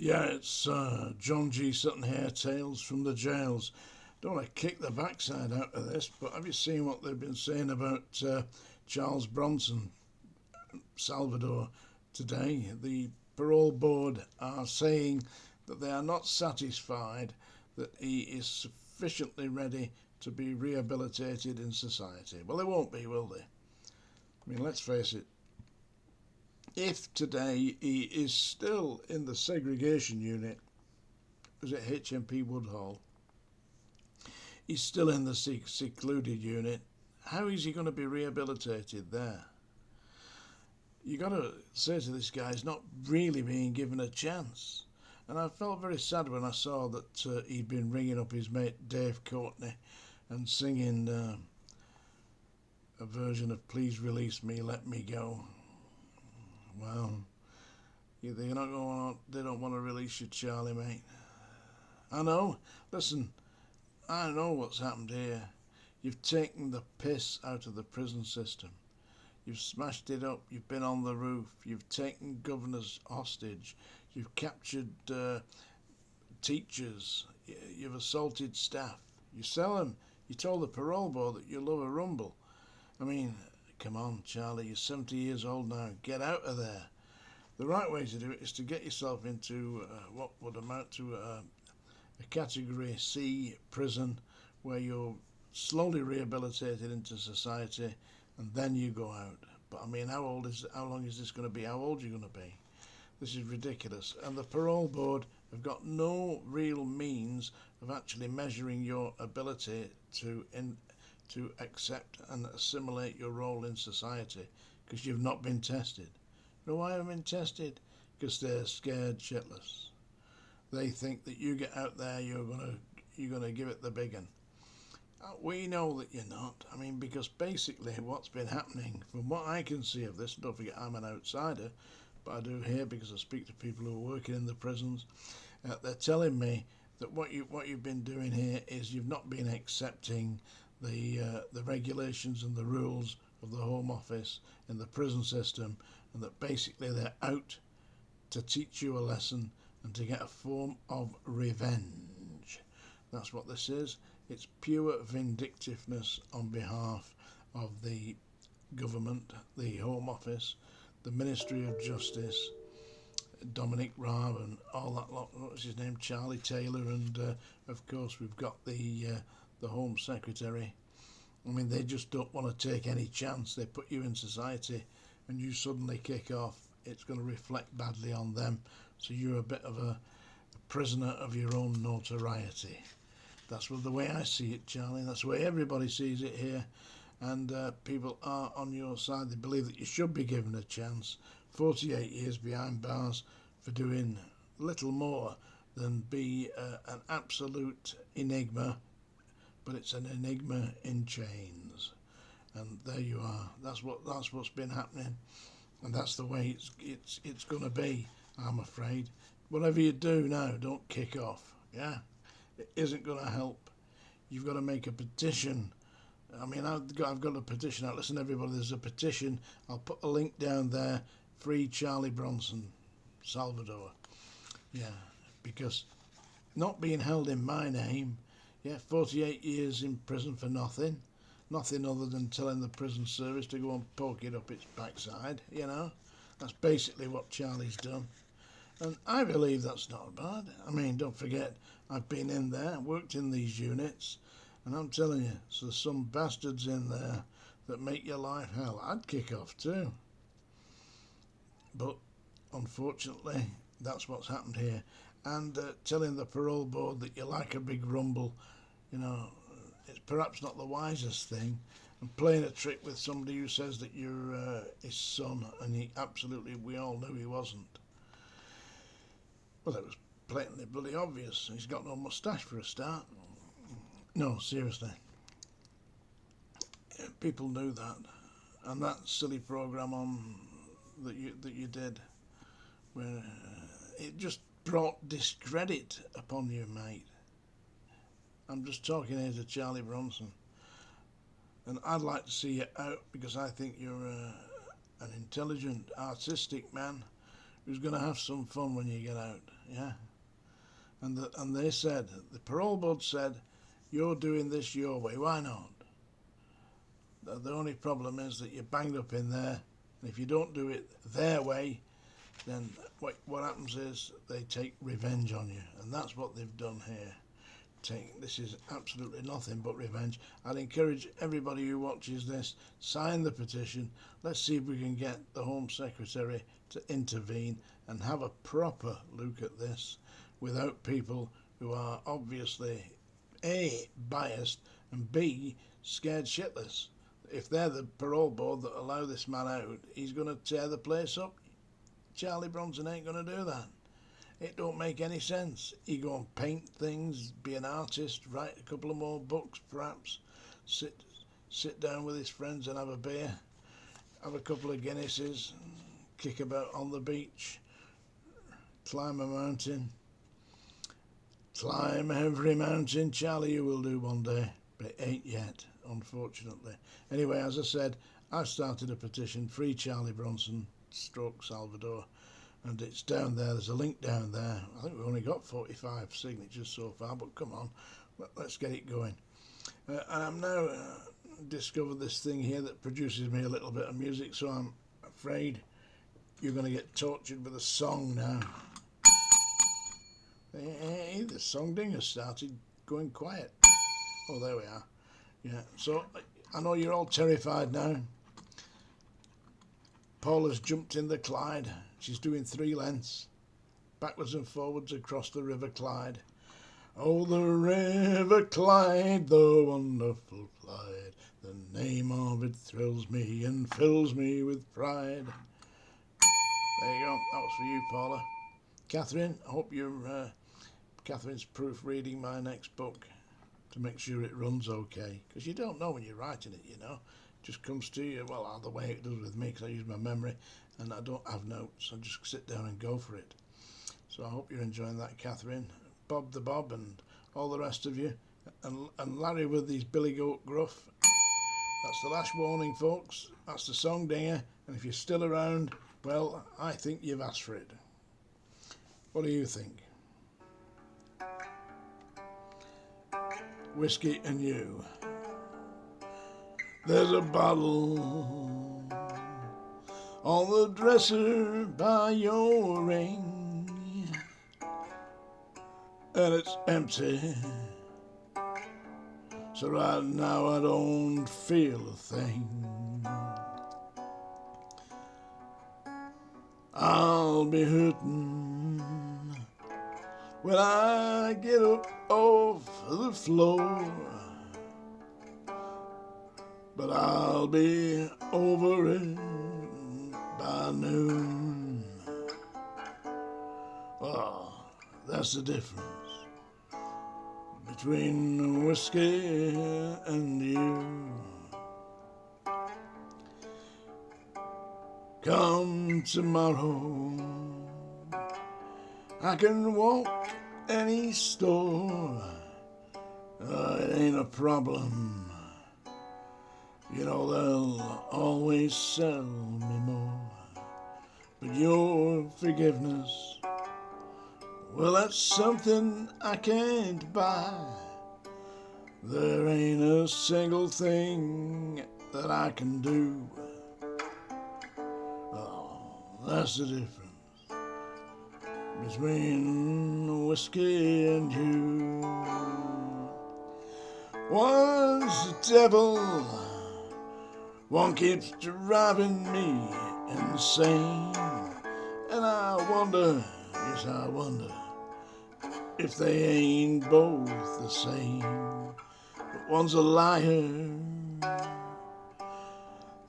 Yeah, it's John G. Sutton here, Tales from the Jails. Don't want to kick the backside out of this, but have you seen what they've been saying about Charles Bronson, Salvador, today? The parole board are saying that they are not satisfied that he is sufficiently ready to be rehabilitated in society. Well, they won't be, will they? I mean, let's face it. If today he is still in the segregation unit, was at HMP Woodhall, he's still in the secluded unit, how is he going to be rehabilitated there? You got to say to this guy, he's not really being given a chance. And I felt very sad when I saw that he'd been ringing up his mate Dave Courtney and singing a version of "Please Release Me, Let Me Go." Well, they're not going. They don't want to release you, Charlie, mate. I know. Listen, I know what's happened here. You've taken the piss out of the prison system. You've smashed it up. You've been on the roof. You've taken governors hostage. You've captured teachers. You've assaulted staff. You sell them. You told the parole board that you love a rumble. I mean, come on, Charlie. You're 70 years old now. Get out of there. The right way to do it is to get yourself into what would amount to a Category C prison where you're slowly rehabilitated into society and then you go out. But I mean, how long is this going to be? How old are you going to be? This is ridiculous. And the parole board have got no real means of actually measuring your ability to accept and assimilate your role in society because you've not been tested. You know why I haven't been tested? Because they're scared shitless. They think that you get out there, you're gonna give it the big one. We know that you're not. I mean, because basically what's been happening, from what I can see of this, don't forget I'm an outsider, but I do hear because I speak to people who are working in the prisons. They're telling me that what you've been doing here is you've not been accepting the regulations and the rules of the Home Office and the prison system, and that basically they're out to teach you a lesson and to get a form of revenge. That's what this is. It's pure vindictiveness on behalf of the government, the Home Office, the Ministry of Justice, Dominic Raab and all that lot. What's his name? Charlie Taylor, and of course we've got the Home Secretary. I mean, they just don't want to take any chance. They put you in society and you suddenly kick off. It's going to reflect badly on them. So you're a bit of a prisoner of your own notoriety. That's the way I see it, Charlie. That's the way everybody sees it here. And people are on your side. They believe that you should be given a chance. 48 years behind bars for doing little more than be an absolute enigma. But it's an enigma in chains. And there you are. That's what's been happening. And that's the way it's going to be, I'm afraid. Whatever you do now, don't kick off. Yeah? It isn't going to help. You've got to make a petition. I mean, I've got a petition out. Listen, everybody, there's a petition. I'll put a link down there. Free Charlie Bronson, Salvador. Yeah, because not being held in my name, 48 years in prison for nothing. Nothing other than telling the prison service to go and poke it up its backside, That's basically what Charlie's done. And I believe that's not bad. I mean, don't forget, I've been in there, worked in these units, and I'm telling you, so there's some bastards in there that make your life hell. I'd kick off too. But unfortunately, that's what's happened here. And telling the parole board that you like a big rumble, it's perhaps not the wisest thing. And playing a trick with somebody who says that you're his son, and we all knew he wasn't. Well, it was blatantly bloody obvious. He's got no moustache for a start. No, seriously. People knew that. And that silly programme that you did, where it just brought discredit upon you, mate. I'm just talking here to Charlie Bronson. And I'd like to see you out because I think you're an intelligent, artistic man who's going to have some fun when you get out. Yeah. And they said, the parole board said, you're doing this your way. Why not? The only problem is that you're banged up in there, and if you don't do it their way, then what happens is they take revenge on you, and that's what they've done here. This is absolutely nothing but revenge. I'd encourage everybody who watches this, sign the petition. Let's see if we can get the Home Secretary to intervene and have a proper look at this without people who are obviously A, biased, and B, scared shitless. If they're the parole board that allow this man out, he's going to tear the place up. Charlie Bronson ain't going to do that. It don't make any sense. He go and paint things, be an artist, write a couple of more books perhaps, sit down with his friends and have a beer, have a couple of Guinnesses, kick about on the beach, climb a mountain. Climb every mountain, Charlie, you will do one day, but it ain't yet, unfortunately. Anyway, as I said, I've started a petition, Free Charlie Bronson, stroke Salvador, and it's down there. There's a link down there. I think we've only got 45 signatures so far, but come on, let's get it going. And I'm now discovered this thing here that produces me a little bit of music, so I'm afraid you're going to get tortured with a song now. Hey, the song ding has started going quiet. Oh, there we are. Yeah, so I know you're all terrified now. Paula's jumped in the Clyde. She's doing 3 lengths, backwards and forwards across the River Clyde. Oh, the River Clyde, the wonderful Clyde, the name of it thrills me and fills me with pride. There you go, that was for you, Paula. Catherine, I hope Catherine's proofreading my next book to make sure it runs okay, because you don't know when you're writing it, you know. It just comes to you, well, the way it does with me, because I use my memory and I don't have notes. I just sit down and go for it. So I hope you're enjoying that, Catherine. Bob the Bob and all the rest of you. And Larry with his Billy Goat gruff. That's the last warning, folks. That's the song dinger. And if you're still around, well, I think you've asked for it. What do you think? Whiskey and you. There's a bottle on the dresser by your ring, and it's empty, so right now I don't feel a thing. I'll be hurting when I get up off the floor, but I'll be over it by noon. Oh, that's the difference between whiskey and you. Come tomorrow, I can walk any store. It ain't a problem. You know they'll always sell me more. But your forgiveness, well, that's something I can't buy. There ain't a single thing that I can do. Oh, that's the difference between whiskey and you. One's the devil, one keeps driving me insane, and I wonder, yes I wonder, if they ain't both the same. But one's a liar,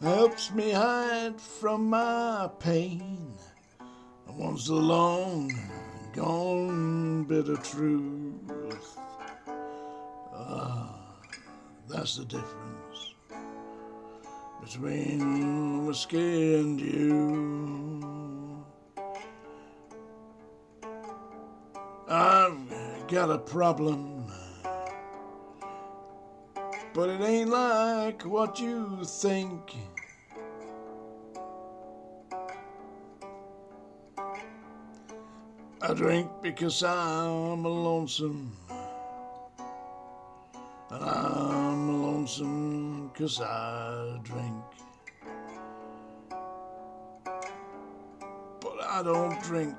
helps me hide from my pain, and one's the long gone bitter truth. That's the difference between whiskey and you. I've got a problem, but it ain't like what you think. I drink because I'm lonesome. And I'm lonesome 'cause I drink. But I don't drink.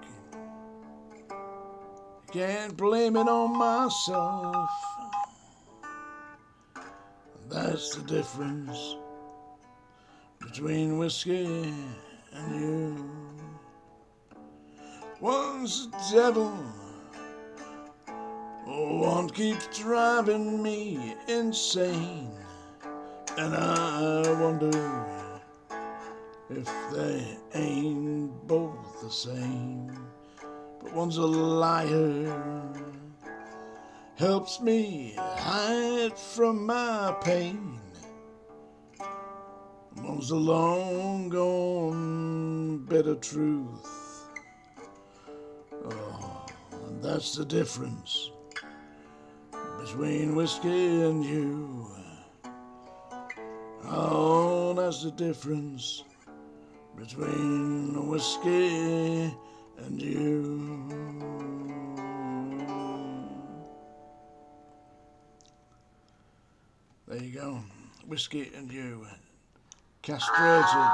Can't blame it on myself. That's the difference between whiskey and you. One's the devil, one keeps driving me insane. And I wonder if they ain't both the same. But one's a liar, helps me hide from my pain. One's the long gone bitter truth. Oh, and that's the difference between whiskey and you. Oh, that's the difference between whiskey and you. There you go. Whiskey and you. Castrated.